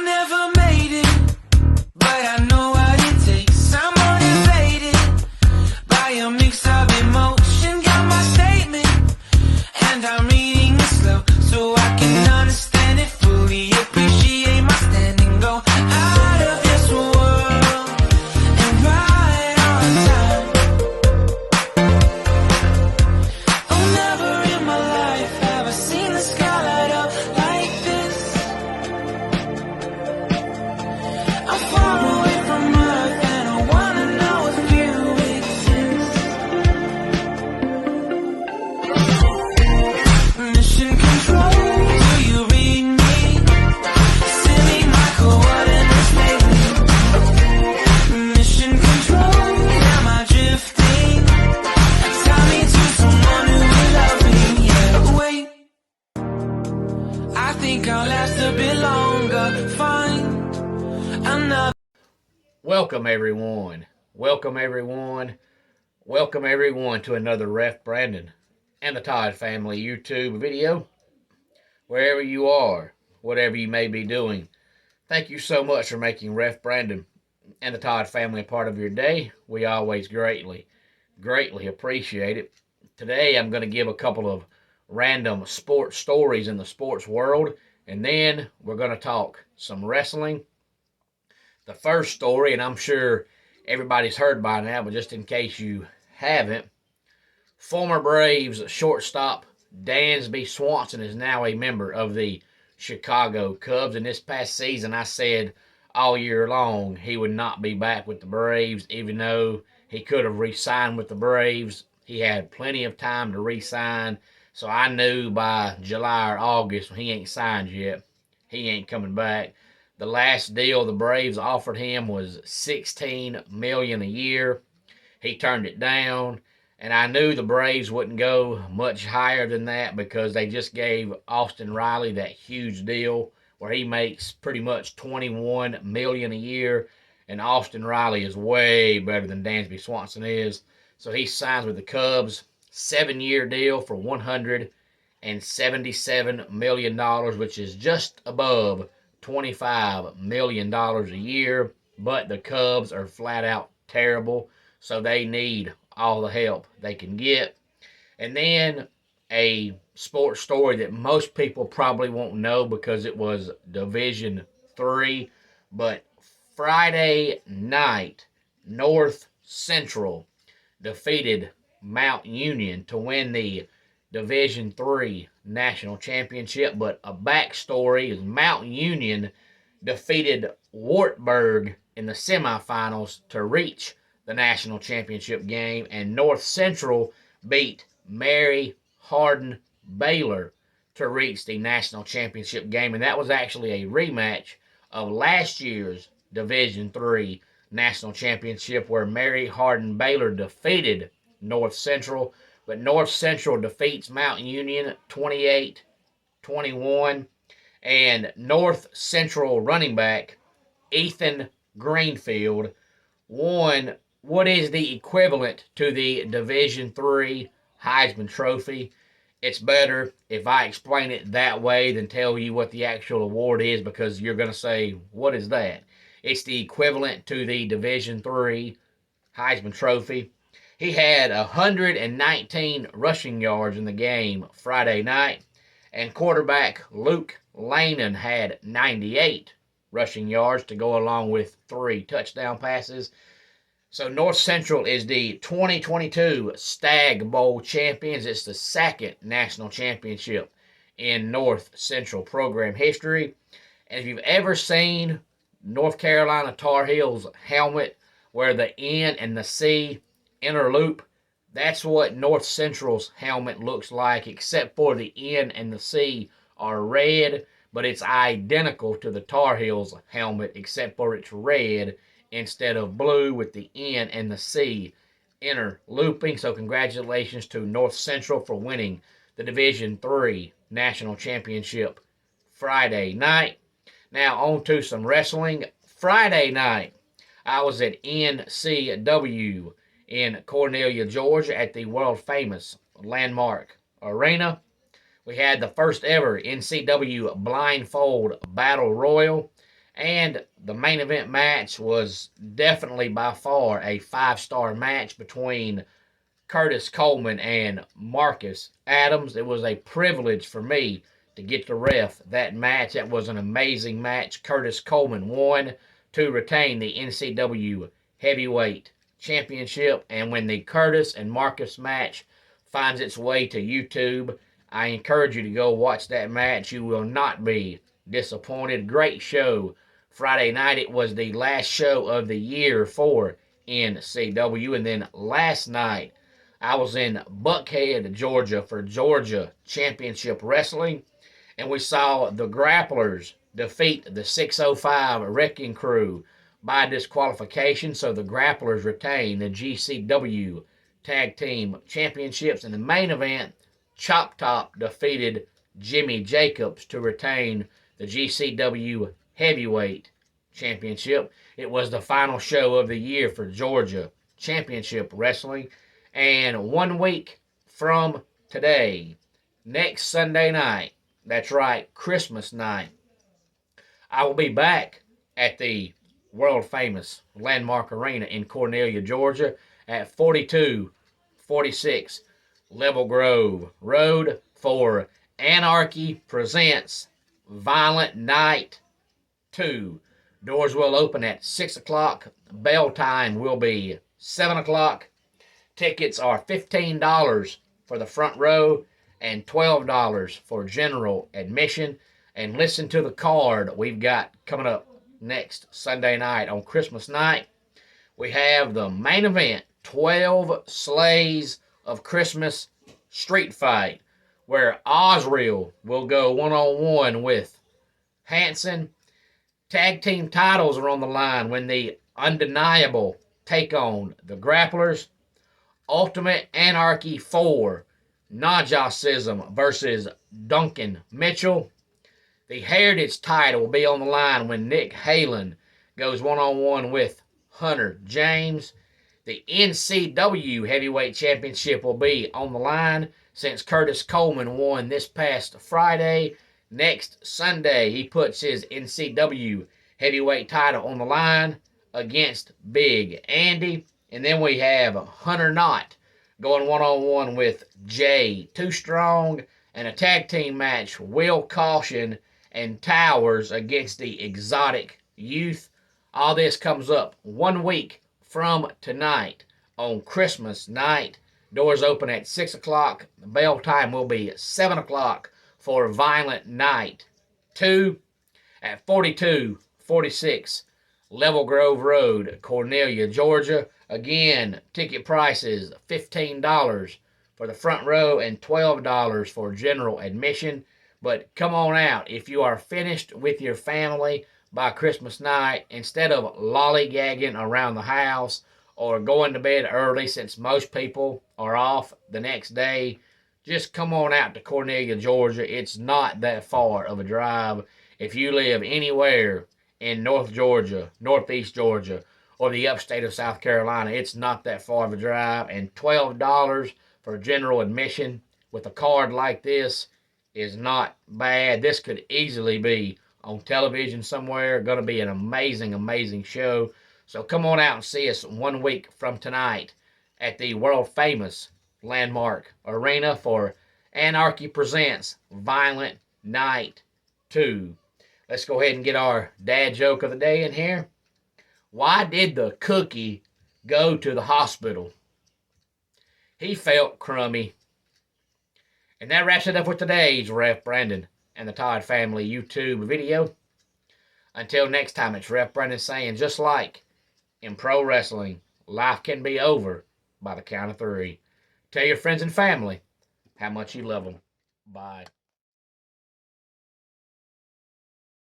never made it, but I know what it takes. I'm motivated by a mix of emotion. Got my statement, and I'm reading it slow so I can understand it fully. Appreciate my standing, go out of this world and right on time. Oh, never in my life have I seen the sky light up like this. I'm far away from Earth and I wanna know if you exist. Mission control, do you read me? Send me my coordinates lately. Mission control, am I drifting? Tie me to someone who will love me, yeah. Wait, I think I'll last a bit longer. Find another. Welcome everyone. Welcome everyone. Welcome everyone to another Ref Brandon and the Todd family YouTube video. Wherever you are, whatever you may be doing, thank you so much for making Ref Brandon and the Todd family a part of your day. We always greatly appreciate it. Today I'm going to give a couple of random sports stories in the sports world, and then we're going to talk some wrestling. The first story, and I'm sure everybody's heard by now, but just in case you haven't, former Braves shortstop Dansby Swanson is now a member of the Chicago Cubs. And this past season, I said all year long he would not be back with the Braves, even though he could have re-signed with the Braves. He had plenty of time to re-sign, so I knew by July or August, when he ain't signed yet, he ain't coming back. The last deal the Braves offered him was $16 million a year. He turned it down, and I knew the Braves wouldn't go much higher than that because they just gave Austin Riley that huge deal where he makes pretty much $21 million a year, and Austin Riley is way better than Dansby Swanson is. So he signs with the Cubs, 7-year deal for $177 million, which is just above $25 million a year, but the Cubs are flat out terrible, so they need all the help they can get. And then a sports story that most people probably won't know because it was Division III, but Friday night, North Central defeated Mount Union to win the Division III National Championship. But a backstory is Mount Union defeated Wartburg in the semifinals to reach the National Championship game, and North Central beat Mary Hardin Baylor to reach the National Championship game, and that was actually a rematch of last year's Division III National Championship where Mary Hardin Baylor defeated North Central. But North Central defeats Mount Union 28-21. And North Central running back Ethan Greenfield won what is the equivalent to the Division III Heisman Trophy. It's better if I explain it that way than tell you what the actual award is, because you're going to say, what is that? It's the equivalent to the Division III Heisman Trophy. He had 119 rushing yards in the game Friday night, and quarterback Luke Lanin had 98 rushing yards to go along with 3 touchdown passes. So North Central is the 2022 Stag Bowl champions. It's the second national championship in North Central program history. And if you've ever seen North Carolina Tar Heels helmet where the N and the C interloop, that's what North Central's helmet looks like, except for the N and the C are red, but it's identical to the Tar Heels helmet except for it's red instead of blue with the N and the C interlooping. So congratulations to North Central for winning the Division III National Championship Friday night. Now on to some wrestling. Friday night, I was at NCW in Cornelia, Georgia at the world-famous Landmark Arena. We had the first ever NCW Blindfold Battle Royal, And the main event match was definitely by far a 5-star match between Curtis Coleman and Marcus Adams. It was a privilege for me to get to ref that match. That was an amazing match. Curtis Coleman won to retain the NCW Heavyweight Championship. And when the Curtis and Marcus match finds its way to YouTube, I encourage you to go watch that match. You will not be disappointed. Great show. Friday night, it was the last show of the year for NCW. And then last night, I was in Buckhead, Georgia for Georgia Championship Wrestling. And we saw the Grapplers defeat the 605 Wrecking Crew by disqualification. So the Grapplers retain the GCW Tag Team Championships. In the main event, Chop Top defeated Jimmy Jacobs to retain the GCW Heavyweight Championship. It was the final show of the year for Georgia Championship Wrestling. And 1 week from today, next Sunday night, that's right, Christmas night, I will be back at the world-famous Landmark Arena in Cornelia, Georgia at 4246 Level Grove Road for Anarchy Presents Violent Night 2. Doors will open at 6 o'clock. Bell time will be 7 o'clock. Tickets are $15 for the front row and $12 for general admission. And listen to the card we've got coming up next Sunday night on Christmas night. We have the main event, 12 Slays of Christmas Street Fight, where Osriel will go one-on-one with Hanson. Tag team titles are on the line when the Undeniable take on the Grapplers. Ultimate Anarchy 4, Najasism versus Duncan Mitchell. The Heritage title will be on the line when Nick Halen goes one-on-one with Hunter James. The NCW Heavyweight Championship will be on the line since Curtis Coleman won this past Friday. Next Sunday, he puts his NCW Heavyweight title on the line against Big Andy. And then we have Hunter Knott going one-on-one with Jay Too Strong, and a tag team match, Will Caution and Towers against the Exotic Youth. All this comes up 1 week from tonight on Christmas night. Doors open at 6 o'clock. The bell time will be 7 o'clock for Violent Night 2 at 4246 Level Grove Road, Cornelia, Georgia. Again, ticket prices $15 for the front row and $12 for general admission. But come on out if you are finished with your family by Christmas night. Instead of lollygagging around the house or going to bed early, since most people are off the next day, just come on out to Cornelia, Georgia. It's not that far of a drive. If you live anywhere in North Georgia, Northeast Georgia, or the upstate of South Carolina, it's not that far of a drive. And $12 for general admission with a card like this is not bad. This could easily be on television somewhere. Going to be an amazing, amazing show. So come on out and see us 1 week from tonight at the world-famous Landmark Arena for Anarchy Presents Violent Night 2. Let's go ahead and get our dad joke of the day in here. Why did the cookie go to the hospital? He felt crummy. And that wraps it up with today's Ref Brandon and the Todd Family YouTube video. Until next time, it's Ref Brandon saying, just like in pro wrestling, life can be over by the count of 3. Tell your friends and family how much you love them. Bye.